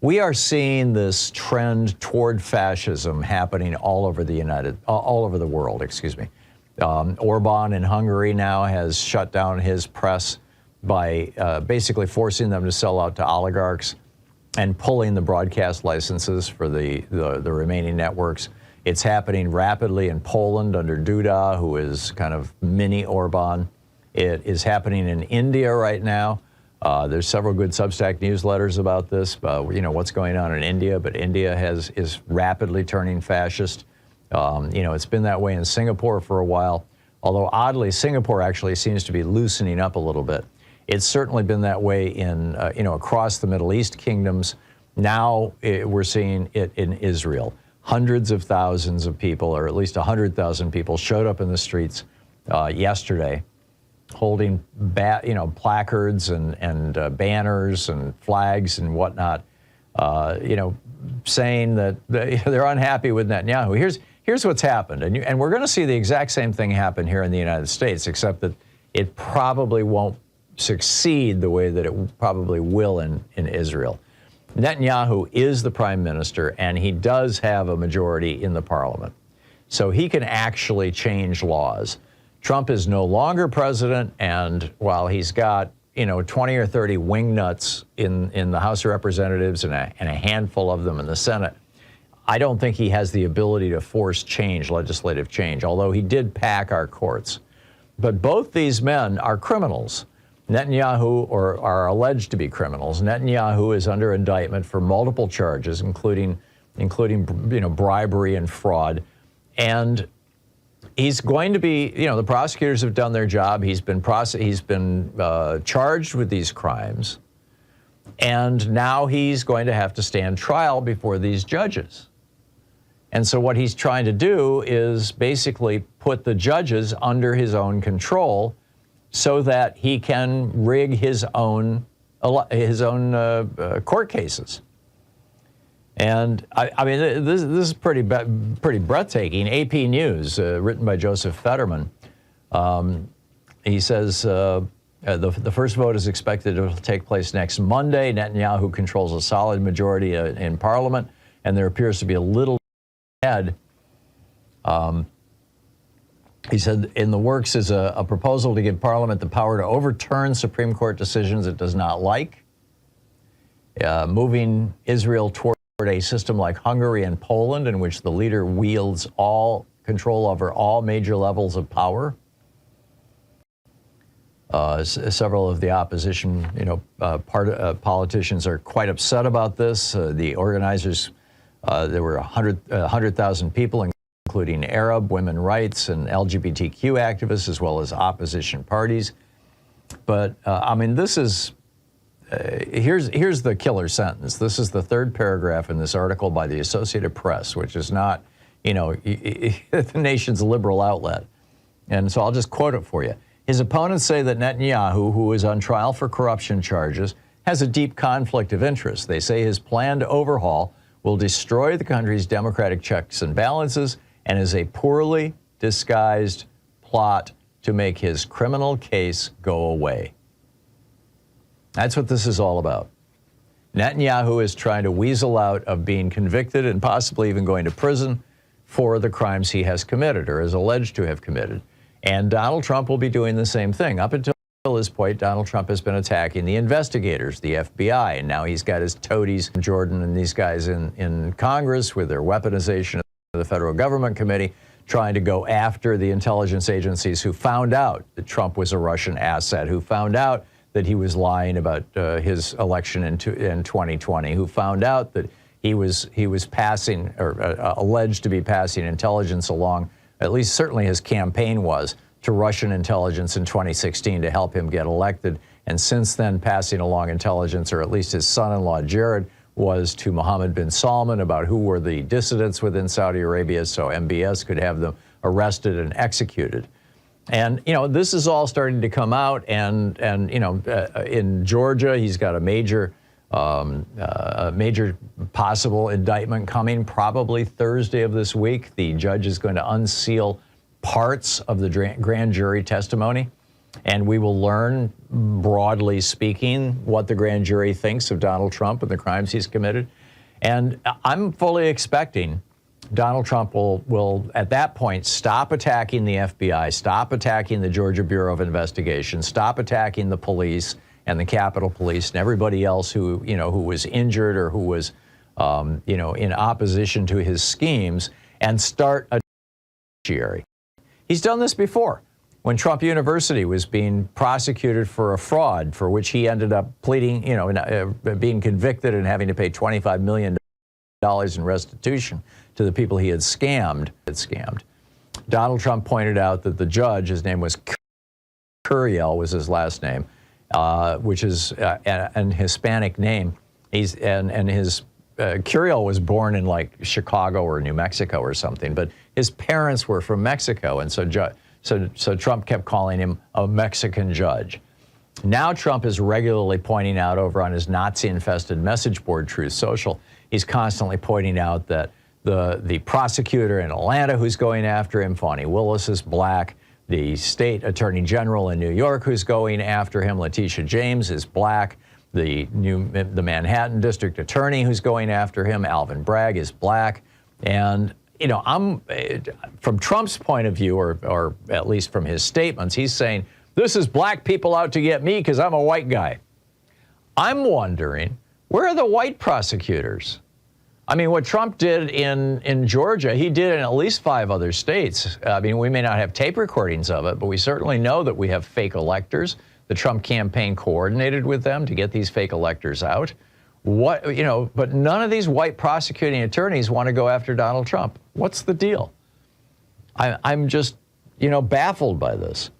We are seeing this trend toward fascism happening all over the world, excuse me. Orban in Hungary now has shut down his press by basically forcing them to sell out to oligarchs and pulling the broadcast licenses for the remaining networks. It's happening rapidly in Poland under Duda, who is kind of mini Orban. It is happening in India right now. There's several good Substack newsletters about this, what's going on in India, but India is rapidly turning fascist. It's been that way in Singapore for a while, although oddly, Singapore actually seems to be loosening up a little bit. It's certainly been that way in, across the Middle East kingdoms. Now we're seeing it in Israel. Hundreds of thousands of people, or at least 100,000 people, showed up in the streets yesterday, holding placards and banners and flags and whatnot, saying that they're unhappy with Netanyahu. Here's what's happened, and we're going to see the exact same thing happen here in the United States, except that it probably won't succeed the way that it probably will in Israel. Netanyahu is the prime minister, and he does have a majority in the parliament. So he can actually change laws. Trump is no longer president, and while he's got, 20 or 30 wingnuts in the House of Representatives and a handful of them in the Senate, I don't think he has the ability to force change, legislative change, although he did pack our courts. But both these men are criminals. Netanyahu, or are alleged to be criminals. Netanyahu is under indictment for multiple charges, including bribery and fraud. And he's going to be, the prosecutors have done their job. He's been charged with these crimes. And now he's going to have to stand trial before these judges. And so what he's trying to do is basically put the judges under his own control so that he can rig his own court cases. And I mean, this is pretty breathtaking. AP News, written by Joseph Fetterman, he says the first vote is expected to take place next Monday. Netanyahu controls a solid majority in Parliament, and there appears to be a little ahead. He said, in the works is a proposal to give Parliament the power to overturn Supreme Court decisions it does not like, moving Israel toward a system like Hungary and Poland, in which the leader wields all control over all major levels of power. Several of the opposition, politicians are quite upset about this. The organizers, there were 100,000 people, including Arab, women rights, and LGBTQ activists, as well as opposition parties. But I mean, this is here's the killer sentence. This is the third paragraph in this article by the Associated Press, which is not, the nation's liberal outlet. And so I'll just quote it for you. His opponents say that Netanyahu, who is on trial for corruption charges, has a deep conflict of interest. They say his planned overhaul will destroy the country's democratic checks and balances and is a poorly disguised plot to make his criminal case go away. That's what this is all about. Netanyahu is trying to weasel out of being convicted and possibly even going to prison for the crimes he has committed or is alleged to have committed. And Donald Trump will be doing the same thing. Up until this point, Donald Trump has been attacking the investigators, the FBI, and now he's got his toadies, Jordan and these guys in Congress with their weaponization of the federal government committee, trying to go after the intelligence agencies who found out that Trump was a Russian asset, who found out that he was lying about his election in 2020, who found out that he was passing, or alleged to be passing intelligence along, at least certainly his campaign was, to Russian intelligence in 2016 to help him get elected. And since then, passing along intelligence, or at least his son-in-law Jared, was to Mohammed bin Salman about who were the dissidents within Saudi Arabia, so MBS could have them arrested and executed. And, this is all starting to come out, and in Georgia, he's got a major possible indictment coming probably Thursday of this week. The judge is going to unseal parts of the grand jury testimony. And we will learn, broadly speaking, what the grand jury thinks of Donald Trump and the crimes he's committed. And I'm fully expecting Donald Trump will at that point stop attacking the FBI, stop attacking the Georgia Bureau of Investigation, stop attacking the police and the Capitol Police and everybody else who was injured or who was in opposition to his schemes, and start a judiciary. He's done this before. When Trump University was being prosecuted for a fraud for which he ended up pleading, being convicted and having to pay $25 million in restitution to the people he had scammed. Donald Trump pointed out that the judge, his name was Curiel, was his last name, which is an Hispanic name. Curiel was born in like Chicago or New Mexico or something, but his parents were from Mexico, and so Trump kept calling him a Mexican judge. Now Trump is regularly pointing out over on his Nazi-infested message board, Truth Social, he's constantly pointing out that the prosecutor in Atlanta who's going after him, Fani Willis, is black. The state attorney general in New York who's going after him, Letitia James, is black. The Manhattan district attorney who's going after him, Alvin Bragg, is black. And I'm from Trump's point of view, or at least from his statements, he's saying this is black people out to get me because I'm a white guy. I'm wondering, where are the white prosecutors? I mean, what Trump did in Georgia, he did in at least 5 other states. I mean, we may not have tape recordings of it, but we certainly know that we have fake electors. The Trump campaign coordinated with them to get these fake electors out. But none of these white prosecuting attorneys want to go after Donald Trump. What's the deal? I'm just, baffled by this.